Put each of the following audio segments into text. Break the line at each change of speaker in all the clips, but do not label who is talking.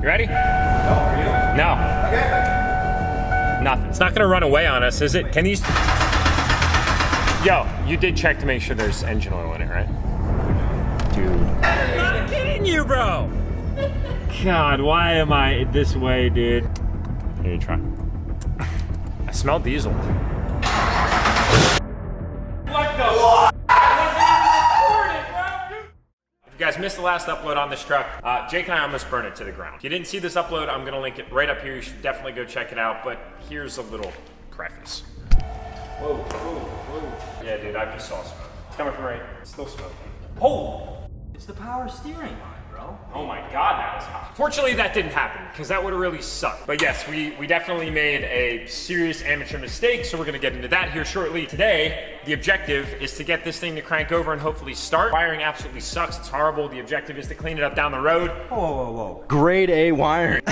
You ready?
No, are you?
No.
Okay.
Nothing. It's not gonna run away on us, is it? Can these... Yo, you did check to make sure there's engine oil in it, right? Dude. I'm not kidding you, bro! God, why am I this way, dude? Here, you try. I smell diesel. What the? If you guys missed the last upload on this truck, Jake and I almost burned it to the ground. If you didn't see this upload, I'm gonna link it right up here. You should definitely go check it out, but here's a little preface. Whoa, whoa, whoa. Yeah, dude, I just saw smoke. It's coming from right, it's still smoking. Oh!
It's the power steering line, bro.
Oh my God, that was hot. Fortunately, that didn't happen, because that would have really sucked. But yes, we definitely made a serious amateur mistake, so we're gonna get into that here shortly. Today, the objective is to get this thing to crank over and hopefully start. Wiring absolutely sucks, it's horrible. The objective is to clean it up down the road.
Whoa, whoa, whoa.
Grade A wiring.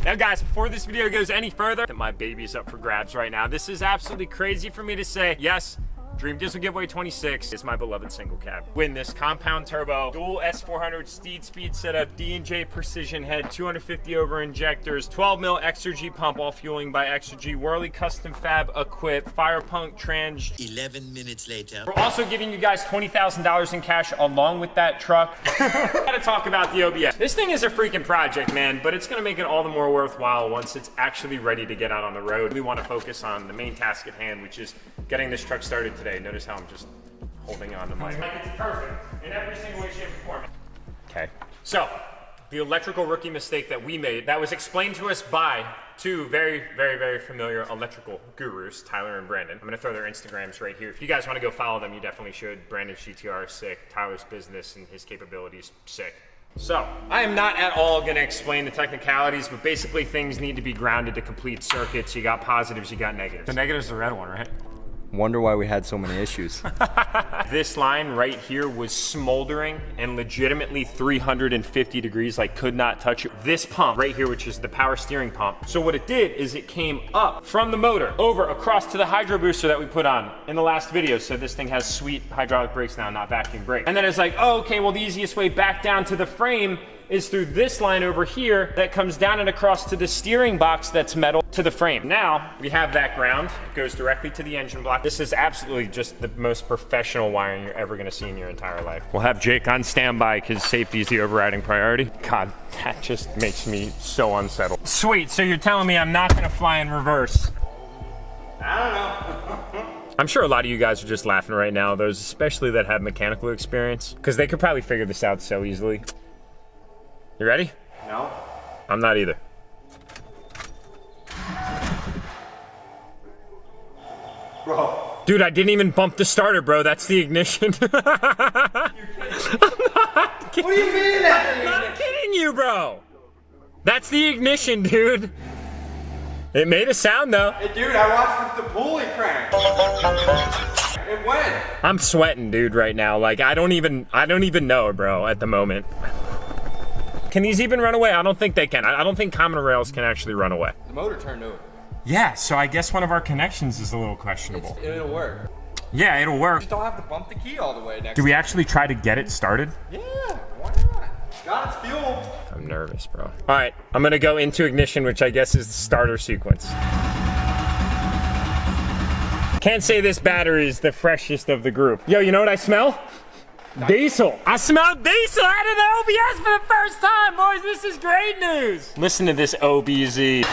Now guys, before this video goes any further, my baby's up for grabs right now. This is absolutely crazy for me to say. Yes, Dream Diesel Giveaway 26 is my beloved single cab. Win this compound turbo, dual S400 steed speed setup, D&J precision head, 250 over injectors, 12 mil Exergy pump, all fueling by Exergy, Whirly custom fab equipped, Fire Punk trans.
11 minutes later.
We're also giving you guys $20,000 in cash along with that truck. Gotta talk about the OBS. This thing is a freaking project, man, but it's gonna make it all the more worthwhile once it's actually ready to get out on the road. We wanna focus on the main task at hand, which is getting this truck started today. Notice how I'm just holding on to my mic. It's perfect in every single way, shape, or form. Okay. So, the electrical rookie mistake that we made, that was explained to us by two very, very, very familiar electrical gurus, Tyler and Brandon. I'm gonna throw their Instagrams right here. If you guys wanna go follow them, you definitely should. Brandon's GTR is sick. Tyler's business and his capabilities, sick. So, I am not at all gonna explain the technicalities, but basically things need to be grounded to complete circuits. You got positives, you got negatives. The negative's the red one, right?
Wonder why we had so many issues.
This line right here was smoldering and legitimately 350 degrees, like could not touch it. This pump right here, which is the power steering pump. So what it did is it came up from the motor over across to the hydro booster that we put on in the last video. So this thing has sweet hydraulic brakes now, not vacuum brakes. And then it's like, oh, okay, well the easiest way back down to the frame is through this line over here that comes down and across to the steering box that's metal to the frame. Now, we have that ground. It goes directly to the engine block. This is absolutely just the most professional wiring you're ever gonna see in your entire life. We'll have Jake on standby because safety is the overriding priority. God, that just makes me so unsettled. Sweet, so you're telling me I'm not gonna fly in reverse?
I don't know.
I'm sure a lot of you guys are just laughing right now, those especially that have mechanical experience, because they could probably figure this out so easily. You ready?
No.
I'm not either.
Bro.
Dude, I didn't even bump the starter, bro. That's the ignition.
You're kidding. What do you mean that's the ignition?
I'm not kidding you, bro. That's the ignition, dude. It made a sound, though.
Hey, dude, I watched with the pulley crank. It went.
I'm sweating, dude, right now. Like, I don't even know, bro, at the moment. Can these even run away? I don't think they can. I don't think common rails can actually run away.
The motor turned over.
Yeah, so I guess one of our connections is a little questionable.
It'll work.
Yeah, it'll work.
Just don't have to bump the key all the way next.
Do we actually try to get it started?
Yeah, why not? Got its fuel.
I'm nervous, bro. All right, I'm gonna go into ignition, which I guess is the starter sequence. Can't say this battery is the freshest of the group. Yo, you know what I smell? Diesel. I smell diesel out of the OBS for the first time, boys. This is great news. Listen to this OBZ.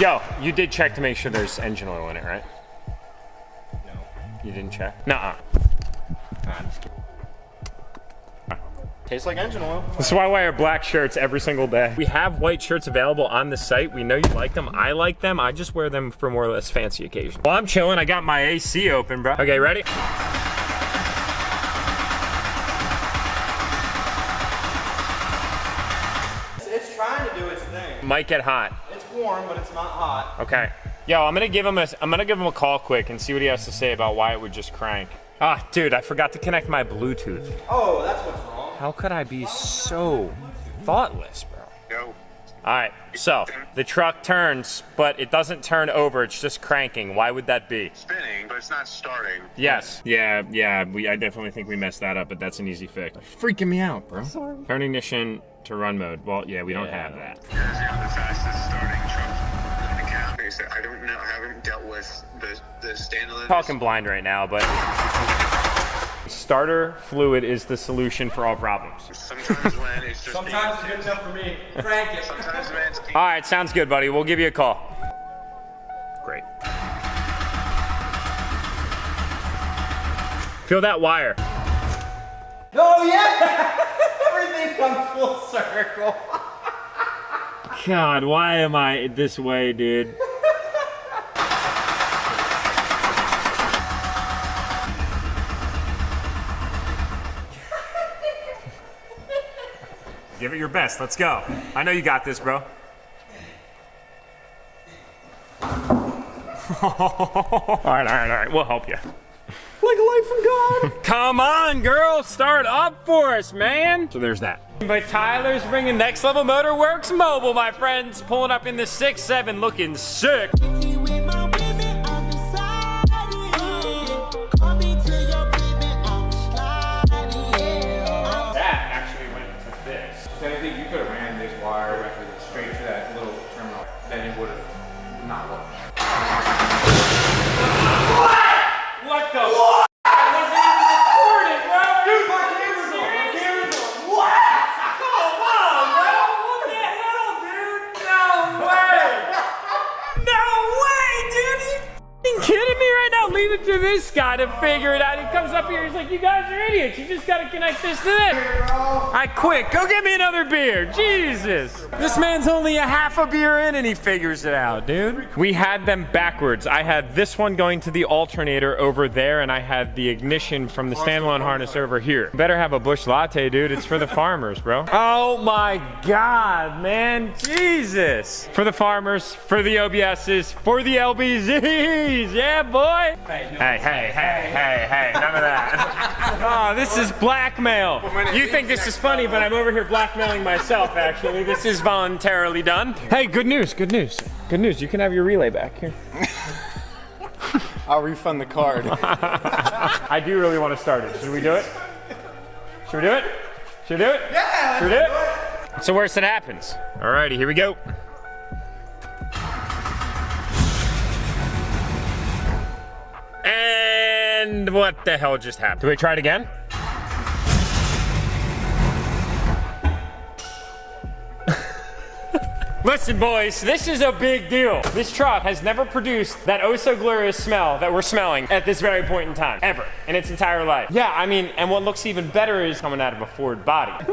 Yo, you did check to make sure there's engine oil in it, right?
No.
You didn't check? Nuh-uh.
Tastes like engine oil.
This is why I wear black shirts every single day. We have white shirts available on the site. We know you like them. I like them. I just wear them for more or less fancy occasions. While I'm chilling, I got my AC open, bro. Okay, ready?
It's trying to do its thing.
Might get hot.
It's warm, but it's not hot.
Okay. Yo, I'm gonna give him a call quick and see what he has to say about why it would just crank. Ah, dude, I forgot to connect my Bluetooth.
Oh, that's what's wrong.
How could I be so thoughtless, bro?
Yo.
All right, so the truck turns, but it doesn't turn over. It's just cranking. Why would that be?
Spinning, but it's not starting.
Yes. Yeah. I definitely think we messed that up, but that's an easy fix. Freaking me out, bro. Sorry. Turn ignition to run mode. Well, yeah, we don't have that.
Yeah, the fastest starting truck in the county. So I don't know. I haven't dealt with the standalone.
Talking blind right now, but starter fluid is the solution for all problems.
Sometimes when it's just
Sometimes it's good enough for me. Crank it.
Sometimes when it's
All right, sounds good, buddy. We'll give you a call. Great. Feel that wire.
Oh yeah! Everything comes full circle.
God, why am I this way, dude? Give it your best. Let's go. I know you got this, bro. All right. We'll help you. Like a light from God. Come on, girl. Start up for us, man. So there's that. But Tyler's bringing Next Level Motorworks Mobile, my friends. Pulling up in the 6.7 looking sick.
I think you could have ran this wire directly straight to that little terminal. Then it would have not worked.
What the? What? I wasn't even recording, bro. Dude, my camera's on. My camera's on. What? Come on, bro. What the hell, dude? No way. No way, dude. Are you f***ing kidding me right now? Leave it to this guy to figure it out. He comes up here, he's like, you guys are idiots. You just gotta connect this to this. I quit. Go get me another beer. Jesus. This man's only a half a beer in and he figures it out, dude. We had them backwards. I had this one going to the alternator over there and I had the ignition from the standalone harness over here. Better have a Busch Latte, dude. It's for the farmers, bro. Oh my God, man. Jesus. For the farmers, for the OBSs, for the LBZs. Yeah, boy. Hey. None of that. Oh, this is blackmail. You think this is funny, but I'm over here blackmailing myself, actually. This is voluntarily done. Hey, good news. You can have your relay back here.
I'll refund the card.
I do really want to start it. Should we do it? Yeah, Should we do it? It's the worst that happens. Alrighty, here we go. And what the hell just happened? Do we try it again? Listen, boys, this is a big deal. This truck has never produced that oh so glorious smell that we're smelling at this very point in time, ever, in its entire life. Yeah, I mean, and what looks even better is coming out of a Ford body.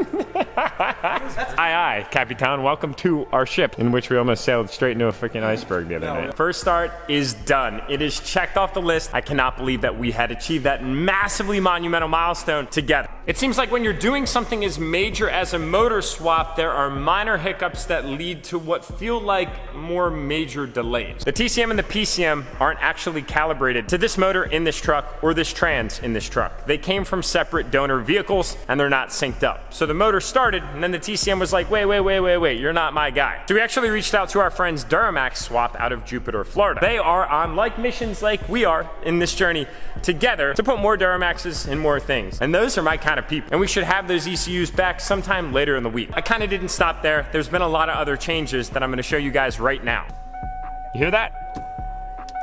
Aye, Capitan, welcome to our ship, in which we almost sailed straight into a freaking iceberg the other day. First start is done. It is checked off the list. I cannot believe that we had achieved that massively monumental milestone together. It seems like when you're doing something as major as a motor swap, there are minor hiccups that lead to what feel like more major delays. The TCM and the PCM aren't actually calibrated to this motor in this truck or this trans in this truck. They came from separate donor vehicles and they're not synced up. So the motor started and then the TCM was like, wait, you're not my guy. So we actually reached out to our friends Duramax Swap out of Jupiter, Florida. They are on like missions like we are in this journey together to put more Duramaxes in more things. And those are my kind of people. And we should have those ECUs back sometime later in the week. I kind of didn't stop there. There's been a lot of other changes that I'm going to show you guys right now. You hear that?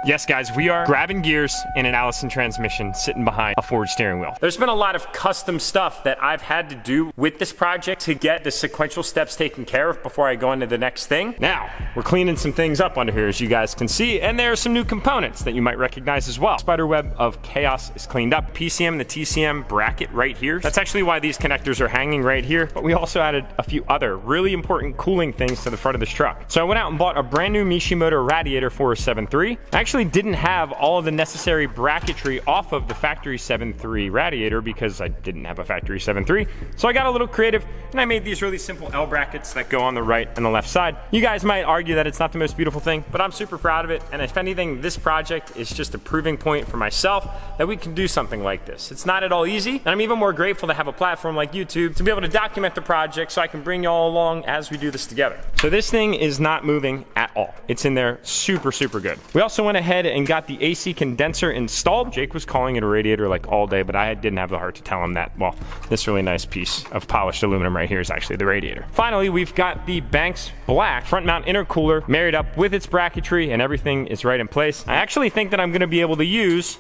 Yes, guys, we are grabbing gears in an Allison transmission sitting behind a Ford steering wheel. There's been a lot of custom stuff that I've had to do with this project to get the sequential steps taken care of before I go into the next thing. Now, we're cleaning some things up under here, as you guys can see, and there are some new components that you might recognize as well. Spiderweb of chaos is cleaned up. PCM and the TCM bracket right here. That's actually why these connectors are hanging right here, but we also added a few other really important cooling things to the front of this truck. So I went out and bought a brand new Mishimoto radiator 473. I actually actually didn't have all of the necessary bracketry off of the factory 7.3 radiator because I didn't have a factory 7.3. So I got a little creative and I made these really simple L brackets that go on the right and the left side. You guys might argue that it's not the most beautiful thing, but I'm super proud of it. And if anything, this project is just a proving point for myself that we can do something like this. It's not at all easy. And I'm even more grateful to have a platform like YouTube to be able to document the project so I can bring y'all along as we do this together. So this thing is not moving at all. It's in there super, super good. We also went ahead and got the AC condenser installed. Jake was calling it a radiator like all day, but I didn't have the heart to tell him that, well, this really nice piece of polished aluminum right here is actually the radiator. Finally, we've got the Banks Black front mount intercooler married up with its bracketry and everything is right in place. I actually think that I'm gonna be able to use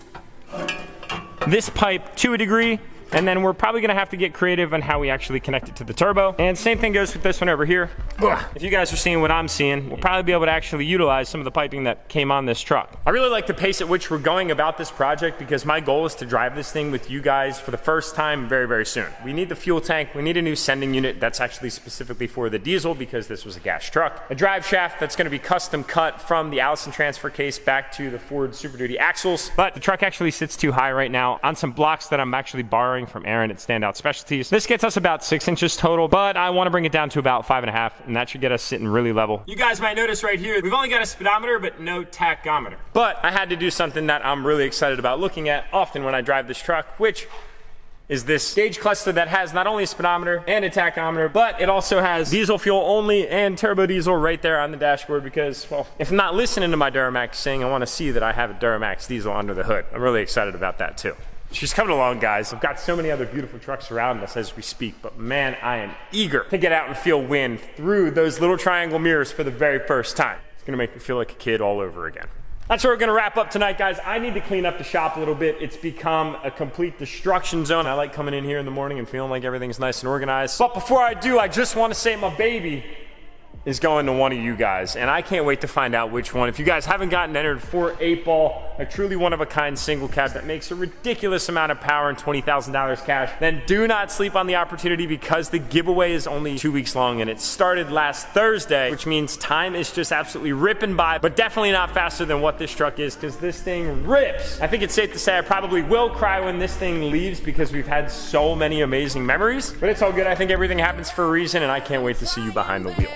this pipe to a degree, and then we're probably gonna have to get creative on how we actually connect it to the turbo. And same thing goes with this one over here. If you guys are seeing what I'm seeing, we'll probably be able to actually utilize some of the piping that came on this truck. I really like the pace at which we're going about this project because my goal is to drive this thing with you guys for the first time very, very soon. We need the fuel tank, we need a new sending unit that's actually specifically for the diesel because this was a gas truck. A drive shaft that's gonna be custom cut from the Allison transfer case back to the Ford Super Duty axles. But the truck actually sits too high right now on some blocks that I'm actually borrowing from Aaron at Standout Specialties. This gets us about 6 inches total, but I want to bring it down to about 5.5, and that should get us sitting really level. You guys might notice right here, we've only got a speedometer, but no tachometer. But I had to do something that I'm really excited about looking at often when I drive this truck, which is this gauge cluster that has not only a speedometer and a tachometer, but it also has diesel fuel only and turbo diesel right there on the dashboard because, well, if I'm not listening to my Duramax saying I want to see that I have a Duramax diesel under the hood. I'm really excited about that too. She's coming along, guys. I've got so many other beautiful trucks around us as we speak, but man, I am eager to get out and feel wind through those little triangle mirrors for the very first time. It's gonna make me feel like a kid all over again. That's where we're gonna wrap up tonight, guys. I need to clean up the shop a little bit. It's become a complete destruction zone. I like coming in here in the morning and feeling like everything's nice and organized. But before I do, I just wanna say my baby is going to one of you guys, and I can't wait to find out which one. If you guys haven't gotten entered for 8-ball, a truly one-of-a-kind single cab that makes a ridiculous amount of power and $20,000 cash, then do not sleep on the opportunity because the giveaway is only 2 weeks long, and it started last Thursday, which means time is just absolutely ripping by, but definitely not faster than what this truck is because this thing rips. I think it's safe to say I probably will cry when this thing leaves because we've had so many amazing memories, but it's all good. I think everything happens for a reason, and I can't wait to see you behind the wheel.